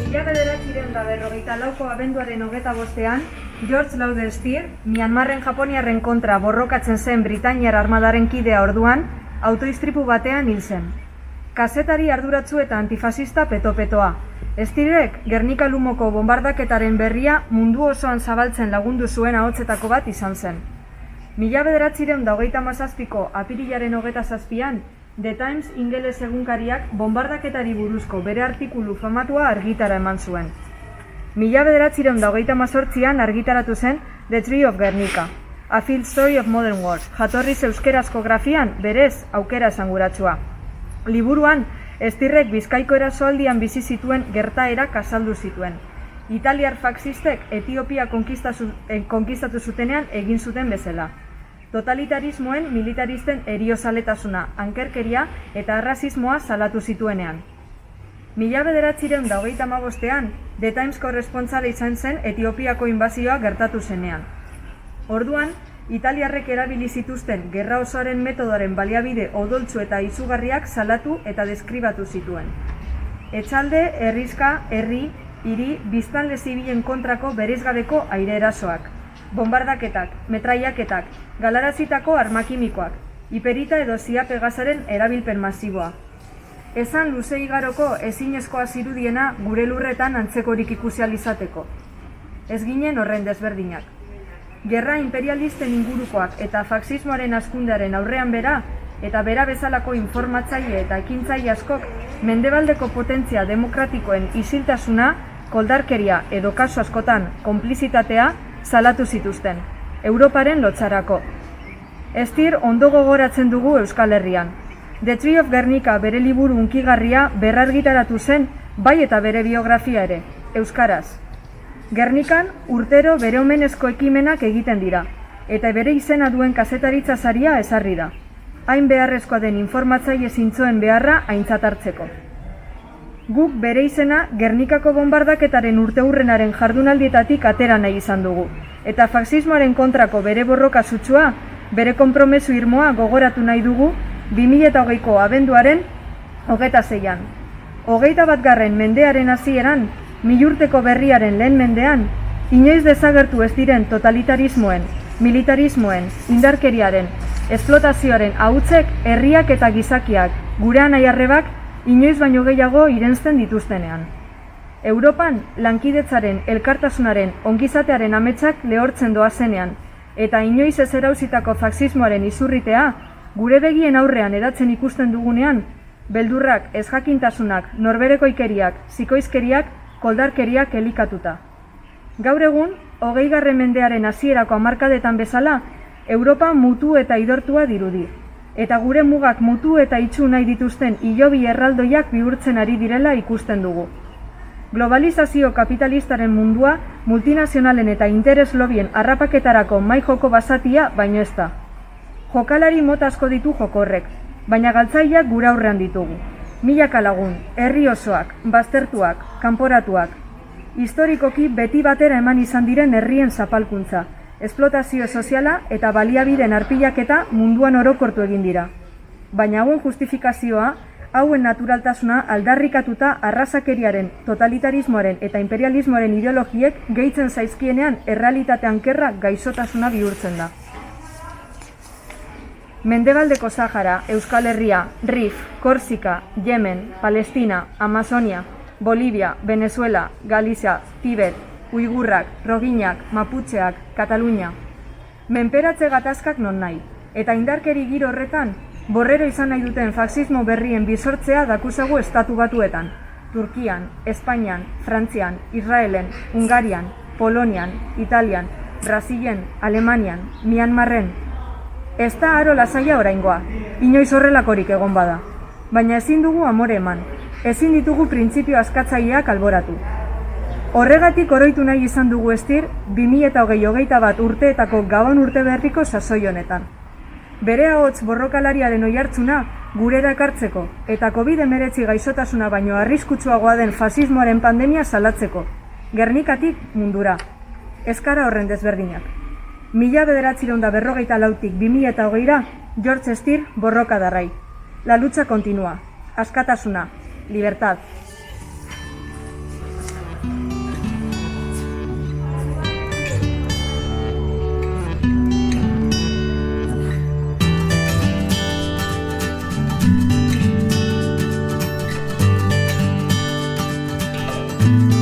1954ko abenduaren 25ean, George Lauder Steer, Myanmarren Japoniarren kontra borrokatzen zen Britainiar armadaren kidea orduan, autoistripu batean hil zen. Kazetari arduratsu eta antifasista peto-petoa. Steerek Gernika Lumoko bombardaketaren berria mundu osoan zabaltzen lagundu zuen ahotsetako bat izan zen. 1927ko apirilaren 27an, The Times ingeles egunkariak bombardaketari buruzko bere artikulu famatua argitara eman zuen. 1928an argitaratu zen The Tree of Guernica, A Field Story of Modern Wars, jatorriz euskerazko grafian berez aukera esanguratsua. Liburuan, Steerrek Bizkaiko erasoaldian bizi zituen gertaerak azaldu zituen. Italiar faxistek Etiopia konkistatu zutenean egin zuten bezala. Totalitarismoen militaristen eriozaletasuna, ankerkeria eta arrazismoa salatu zituenean. 1935ean, The Times korrespontsale izan zen Etiopiako inbazioa gertatu zenean. Orduan, italiarrek erabili zituzten gerra osoaren metodoaren baliabide odoltsu eta izugarriak salatu eta deskribatu zituen. Etxalde, herrixka, herri, hiri, biztanle zibilen kontrako bereizgabeko aire erasoak, bombardaketak, metraiaketak, galarazitako armakimikoak, hiperita edo ziape gazaren erabilpen masiboa. Esan luze igaroko ezinezkoa zirudiena gure lurretan antzekorik ikusial izateko. Ez ginen horren desberdinak. Gerra imperialisten ingurukoak eta faxismoaren hazkundearen aurrean bera, eta bera bezalako informatzaile eta ekintzaile askok mendebaldeko potentzia demokratikoen isiltasuna, koldarkeria edo kasu askotan konplizitatea salatu zituzten, Europaren lotsarako. Steer ondo gogoratzen dugu Euskal Herrian. The Tree of Guernica bere liburu hunkigarria berrargitaratu zen, bai eta bere biografia ere, euskaraz. Gernikan urtero bere omenezko ekimenak egiten dira, eta bere izena duen kazetaritza saria ezarri da. Hain beharrezkoa den informatzaile zintzoen beharra aintzat hartzeko. Guk bere izena Gernikako bombardaketaren urteurrenaren jardunaldietatik atera nahi izan dugu, eta faxismoaren kontrako bere borroka sutsua, bere konpromesu irmoa gogoratu nahi dugu 2008ko abenduaren 26an. 21. mendearen hasieran, milurteko berriaren lehen mendean, inoiz desagertu ez diren totalitarismoen, militarismoen, indarkeriaren, esplotazioaren ahutzek herriak eta gizakiak, gure anai-arrebak, inoiz baino gehiago irensten dituztenean. Europan lankidetzaren, elkartasunaren, ongizatearen ametsak lehortzen doazenean, eta inoiz ez erauzitako faxismoaren izurritea, gure begien aurrean edatzen ikusten dugunean, beldurrak, ezjakintasunak, norberekoikeriak, zikoizkeriak, koldarkeriak elikatuta. Gaur egun, 20. mendearen hasierako hamarkadetan bezala, Europa mutu eta idortua dirudi, eta gure mugak mutu eta itxu nahi dituzten hilobi erraldoiak bihurtzen ari direla ikusten dugu. Globalizazio kapitalistaren mundua, multinazionalen eta interes lobien harrapaketarako mai joko basatia baino ez da. Jokalari mota asko ditu jokorrek, baina galtzaileak gure aurrean ditugu. Milaka lagun, herri osoak, baztertuak, kanporatuak. Historikoki beti batera eman izan diren herrien zapalkuntza, esplotazio soziala eta baliabideen arpilaketa munduan orokortu egin dira. Baina hauen justifikazioa, hauen naturaltasuna aldarrikatuta arrazakeriaren, totalitarismoaren eta imperialismoaren ideologiek gehitzen zaizkienean errealitate ankerra gaixotasuna bihurtzen da. Mendebaldeko Sahara, Euskal Herria, Rif, Korsika, Yemen, Palestina, Amazonia, Bolivia, Venezuela, Galizia, Tibet, Uigurrak, Roginak, Maputxeak, Katalunia. Menperatze gatazkak non nahi, eta indarkeri giro horretan, borrero izan nahi duten faxismo berrien bizortzea dakuzagu estatu batuetan, Turkian, Espainian, Frantzian, Israelen, Hungarian, Polonian, Italian, Brasilen, Alemanian, Myanmarren. Ez da aro lasaia oraingoa, inoiz horrelakorik egon bada. Baina ezin dugu amore eman, ezin ditugu printzipio askatzaileak alboratu. Horregatik oroitu nahi izan dugu Steer 2021 urteetako Gabon urte berriko sasoi honetan. Bere ahots borrokalariaren oihartzuna gurera ekartzeko eta COVID-19 gaixotasuna baino arriskutsuagoa den fasismoaren pandemia salatzeko. Gernikatik mundura. Ezkara horren desberdinak. 1954tik 2020ra, George Steer borroka darrai. La lucha continua. Askatasuna. Libertad. arte.